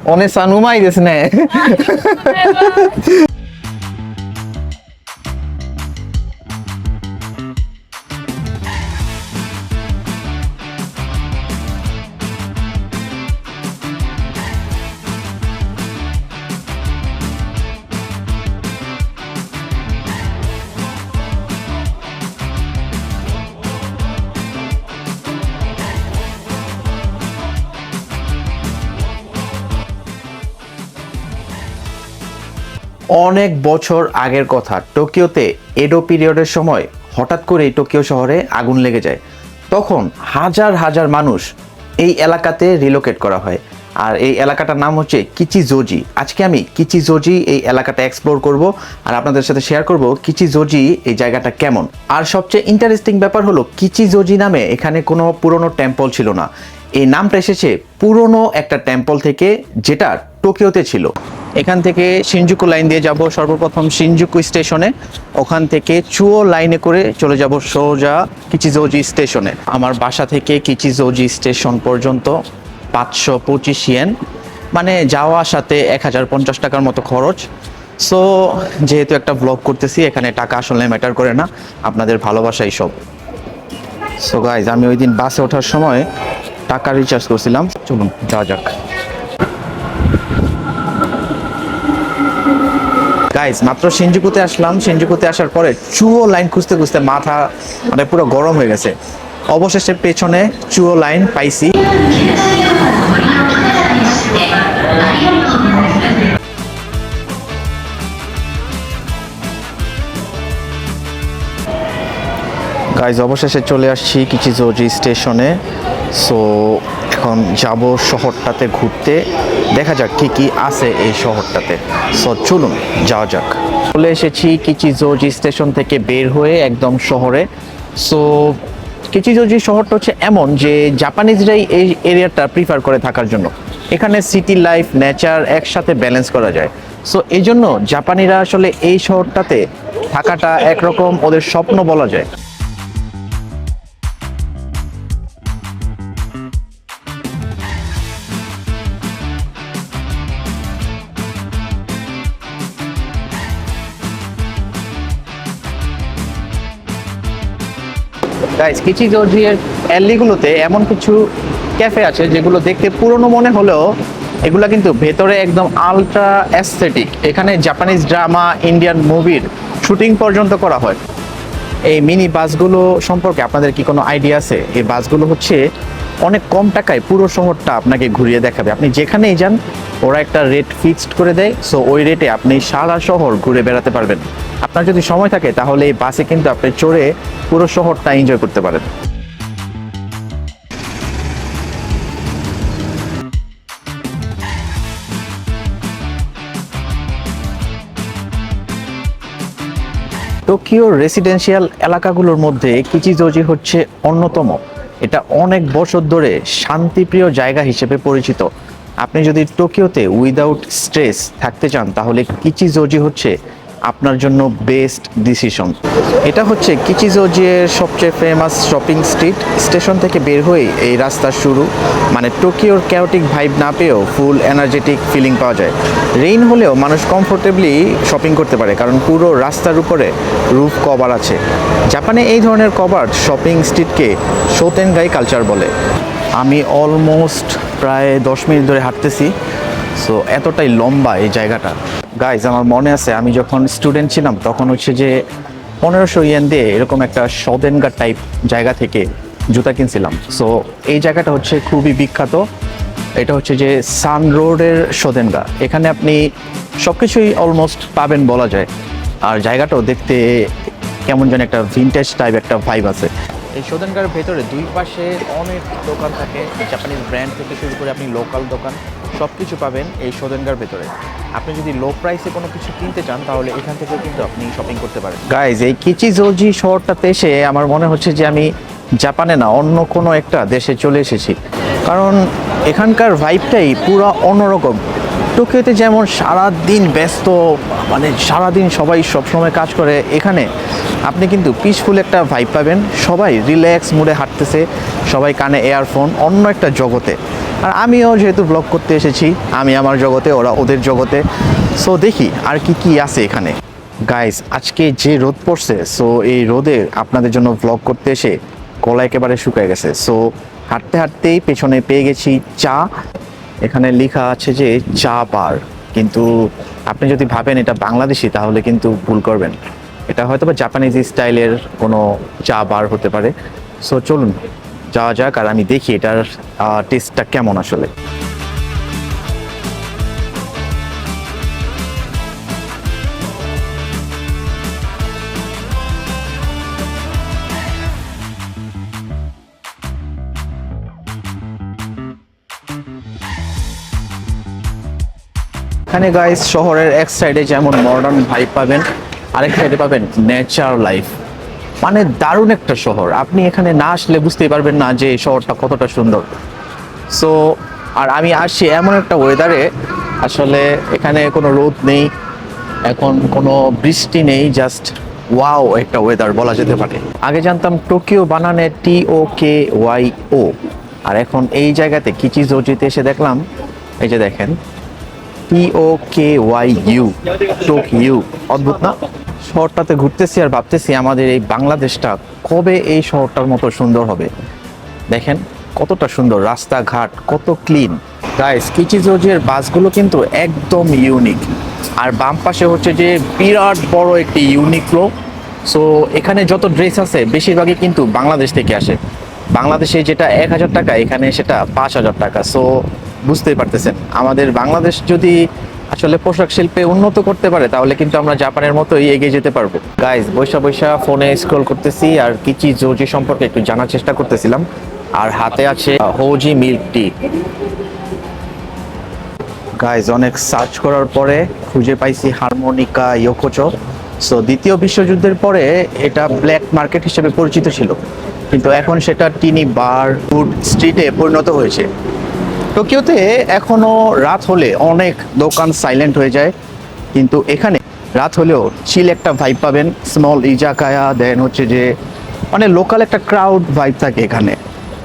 お姉さんうまいですね。অনেক বছর আগের কথা, টোকিওতে এডো পিরিয়ডের সময় হঠাৎ করে টোকিও শহরে আগুন লেগে যায়। তখন হাজার হাজার মানুষ এই এলাকাতে রিলোকেট করা হয়, আর এই এলাকাটার নাম হচ্ছে কিচিজোজি। আজকে আমি কিচিজোজি এই এলাকাটা এক্সপ্লোর করব আর আপনাদের সাথে শেয়ার করব কিচিজোজি এই জায়গাটা কেমন। আর সবচেয়ে ইন্টারেস্টিং ব্যাপার হলো কিচিজোজি নামে এখানে কোনো পুরনো টেম্পল ছিল না। এই নামটা এসেছে পুরনো একটা টেম্পল থেকে, যেটা টোকিওতে ছিল। এখান থেকে শিনজুকু লাইন দিয়ে যাব সর্বপ্রথম শিনজুকু স্টেশনে, ওখান থেকে চুয়ো লাইনে করে চলে যাব সোজা কিচিজোজি স্টেশনে। আমার বাসা থেকে কিচিজোজি স্টেশন পর্যন্ত 525 ইয়েন, মানে যাওয়া আসাতে 1050 টাকার মতো খরচ। সো যেহেতু একটা ব্লগ করতেছি, এখানে টাকা আসলে ম্যাটার করে না, আপনাদের ভালোবাসাই সব। সো গাইজ, আমি ওই দিন বাসে ওঠার সময় টাকা রিচার্জ করছিলাম। চলুন যাওয়া যাক। গাইজ, মাত্র শিনজুকুতে আসলাম। শিনজুকুতে আসার পরে চুয়ো লাইন খুঁজতে খুঁজতে মাথা মানে পুরো গরম হয়ে গেছে। অবশেষে পেছনে চুয়ো লাইন পাইছি। গাইজ, অবশেষে চলে আসছি কিচিজোজি স্টেশনে। সো এখন যাব শহরটাতে ঘুরতে, দেখা যাক কি কি আছে এই শহরটাতে। সো চলুন যাওয়া যাক। চলে এসেছি কিচিজোজি স্টেশন থেকে বের হয়ে একদম শহরে। সো কিচিজোজি শহরটা হচ্ছে এমন যে জাপানিজরাই এই এরিয়াটা প্রিফার করে থাকার জন্য। এখানে সিটি লাইফ, নেচার একসাথে ব্যালেন্স করা যায়। সো এই জন্য জাপানিরা আসলে এই শহরটাতে থাকাটা একরকম ওদের স্বপ্ন বলা যায়। গাইস, কিচিজোজির অ্যালিগুলোতে এমন কিছু ক্যাফে আছে যেগুলো দেখতে পুরনো মনে হলেও এগুলা কিন্তু ভেতরে একদম আলট্রা অ্যাস্থেটিক। এখানে জাপানিজ ড্রামা, ইন্ডিয়ান মুভির শুটিং পর্যন্ত করা হয়। এই মিনি বাসগুলো সম্পর্কে আপনাদের কি কোনো আইডিয়া আছে? এই বাসগুলো হচ্ছে অনেক কম টাকায় পুরো শহরটা আপনাকে ঘুরিয়ে দেখাবে। আপনি যেখানেই যান ওরা একটা রেট ফিক্সড করে দেয়। সো ওই রেটে আপনি সারা শহর ঘুরে বেড়াতে পারবেন। আপনার যদি সময় থাকে তাহলে এই বাসে কিন্তু আপনি চড়ে পুরো শহরটা এনজয় করতে পারেন। টোকিওর রেসিডেন্সিয়াল এলাকাগুলোর মধ্যে কিচিজোজি হচ্ছে অন্যতম। এটা অনেক বছর ধরে শান্তিপ্রিয় জায়গা হিসেবে পরিচিত। আপনি যদি টোকিওতে উইদাউট স্ট্রেস থাকতে চান তাহলে কিচিজোজি হচ্ছে আপনার জন্য বেস্ট ডিসিশন। এটা হচ্ছে কিচিজোজির সবচেয়ে ফেমাস শপিং স্ট্রিট। স্টেশন থেকে বের হয়ে এই রাস্তা শুরু, মানে টোকিওর ক্যাওটিক ভাইব না পেয়েও ফুল এনার্জেটিক ফিলিং পাওয়া যায়। রেইন হলেও মানুষ কমফোর্টেবলি শপিং করতে পারে, কারণ পুরো রাস্তার উপরে রুফ কভার আছে। জাপানে এই ধরনের কভার শপিং স্ট্রিটকে শোতেনগাই কালচার বলে। আমি অলমোস্ট প্রায় 10 মিনিট ধরে হাঁটতেছি। সো এতটাই লম্বা এই জায়গাটা। গাইজ, আমার মনে আছে আমি যখন স্টুডেন্ট ছিলাম তখন হচ্ছে যে 1500 ইয়েন দিয়ে এরকম একটা শোদেনগা টাইপ জায়গা থেকে জুতা কিনছিলাম। সো এই জায়গাটা হচ্ছে খুবই বিখ্যাত। এটা হচ্ছে যে সান রোডের শোদেনগা। এখানে আপনি সব কিছুই অলমোস্ট পাবেন বলা যায়। আর জায়গাটাও দেখতে কেমন যেন একটা ভিনটেজ টাইপ একটা ভাইব আছে। এই শোদেনগার ভেতরে দুই পাশে অনেক দোকান থাকে, জাপানিজ ব্র্যান্ড থেকে শুরু করে আপনি লোকাল দোকান সব কিছু পাবেন এই শোদেনগার ভেতরে। আপনি যদি লো প্রাইসে কোনো কিছু কিনতে চান তাহলে এখান থেকেও কিন্তু আপনি শপিং করতে পারেন। গাইজ, এই কিচিজোজি শহরটাতে এসে আমার মনে হচ্ছে যে আমি জাপানে না অন্য কোনো একটা দেশে চলে এসেছি, কারণ এখানকার ভাইবটাই পুরো অন্যরকম। টোকিওতে যেমন সারাদিন ব্যস্ত, মানে সারাদিন সবাই সবসময় কাজ করে, এখানে আপনি কিন্তু পিসফুল একটা ভাইব পাবেন। সবাই রিল্যাক্স মুডে হাঁটতেছে, সবাই কানে এয়ারফোন, অন্য একটা জগতে। আর আমিও যেহেতু ব্লগ করতে এসেছি, আমি আমার জগতে, ওরা ওদের জগতে। সো দেখি আর কি কি আছে এখানে। গাইস, আজকে যে রোদ পড়ছে, সো এই রোদে আপনাদের জন্য ব্লগ করতে এসে গলা একেবারে শুকিয়ে গেছে। সো হাঁটতে হাঁটতেই পেছনে পেয়ে গেছি চা। এখানে লেখা আছে যে চা বার, কিন্তু আপনি যদি ভাবেন এটা বাংলাদেশি তাহলে কিন্তু ভুল করবেন। এটা হয়তো বা জাপানিজ স্টাইলের কোনো চা বার হতে পারে। সো চলুন যাওয়া যাক, আর আমি দেখি এটার টেস্টটা কেমন আসলে। এখানে গাইস শহরের এক সাইডে যেমন মডার্ন ভাইব পাবেন, আরেক সাইডে পাবেন নেচার লাইফ। মানে দারুণ একটা শহর, আপনি এখানে না আসলে বুঝতেই পারবেন না যে এই শহরটা কতটা সুন্দর। সো আর আমি আসছি এমন একটা ওয়েদারে, আসলে এখানে কোনো রোদ নেই, এখন কোনো বৃষ্টি নেই, জাস্ট ওয়াও একটা ওয়েদার বলা যেতে পারে। আগে জানতাম টোকিও বানানে TOKYO, আর এখন এই জায়গাতে কিচিজোজিতে এসে দেখলাম এই যে দেখেন TOKYU, টোকিও। অদ্ভুত না? শহরটাতে ঘুরতেছি আর ভাবতেছি আমাদের এই বাংলাদেশটা কবে এই শহরটার মতো সুন্দর হবে। দেখেন কতটা সুন্দর, রাস্তাঘাট কত ক্লিন। গাইস, কিচিজোজির বাসগুলো কিন্তু একদম ইউনিক। আর বাম পাশে হচ্ছে যে বিরাট বড় একটি ইউনিক্লো। সো এখানে যত ড্রেস আছে বেশিরভাগই কিন্তু বাংলাদেশ থেকে আসে। বাংলাদেশে যেটা 1000 টাকা, এখানে সেটা 5000 টাকা। সো বুঝতেই পারতেছেন, আমাদের বাংলাদেশ যদি আসলে পোশাক শিল্পে উন্নত করতে পারে তাহলে কিন্তু আমরা জাপানের মতোই এগিয়ে যেতে পারবো। গাইস, বৈশা বৈশা ফোনে স্ক্রল করতেছি আর কিচিজোজি সম্পর্কে একটু জানার চেষ্টা করতেছিলাম। আর হাতে আছে হোজি মিল্ক টি। গাইজ, অনেক সার্চ করার পরে খুঁজে পাইছি হারমোনিকা ইয়োকোচো। সো দ্বিতীয় বিশ্বযুদ্ধের পরে এটা ব্ল্যাক মার্কেট হিসেবে পরিচিত ছিল, কিন্তু এখন সেটা টিনি বার, ফুড স্ট্রিটে পরিণত হয়েছে। টোকিওতে এখনো রাত হলে অনেক দোকান সাইলেন্ট হয়ে যায়, কিন্তু এখানে রাত হলেও চিল একটা ভাইব পাবেন। স্মল ইজাকায়া, দেন হচ্ছে যে মানে লোকাল একটা ক্রাউড ভাইব থাকে এখানে।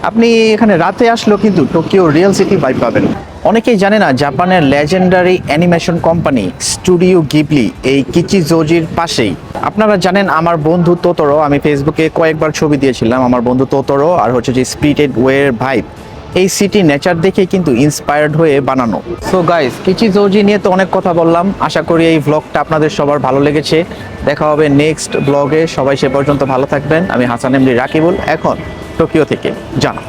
আপনি এখানে রাতে আসলেও কিন্তু টোকিও রিয়েল সিটি ভাইব পাবেন। অনেকেই জানে না জাপানের legendary animation company studio Ghibli এই কিচিজোজির পাশেই। আপনারা জানেন আমার বন্ধু তোতোরো, আমি ফেসবুকে কয়েকবার ছবি দিয়েছিলাম আমার বন্ধু তোতোরো আর হচ্ছে যে স্পিরিটেড ওয়ের ভাইব এই সিটি নেচার দেখে কিন্তু ইন্সপায়ার্ড হয়ে বানানো। সো গাইস, কিচিজোজি নিয়ে তো অনেক কথা বললাম, আশা করি এই ভ্লগটা আপনাদের সবার ভালো লেগেছে। দেখা হবে নেক্সট ব্লগে, সবাই সে পর্যন্ত ভালো থাকবেন। আমি হাসান এমডি রাকিবুল, এখন টোকিও থেকে জানা।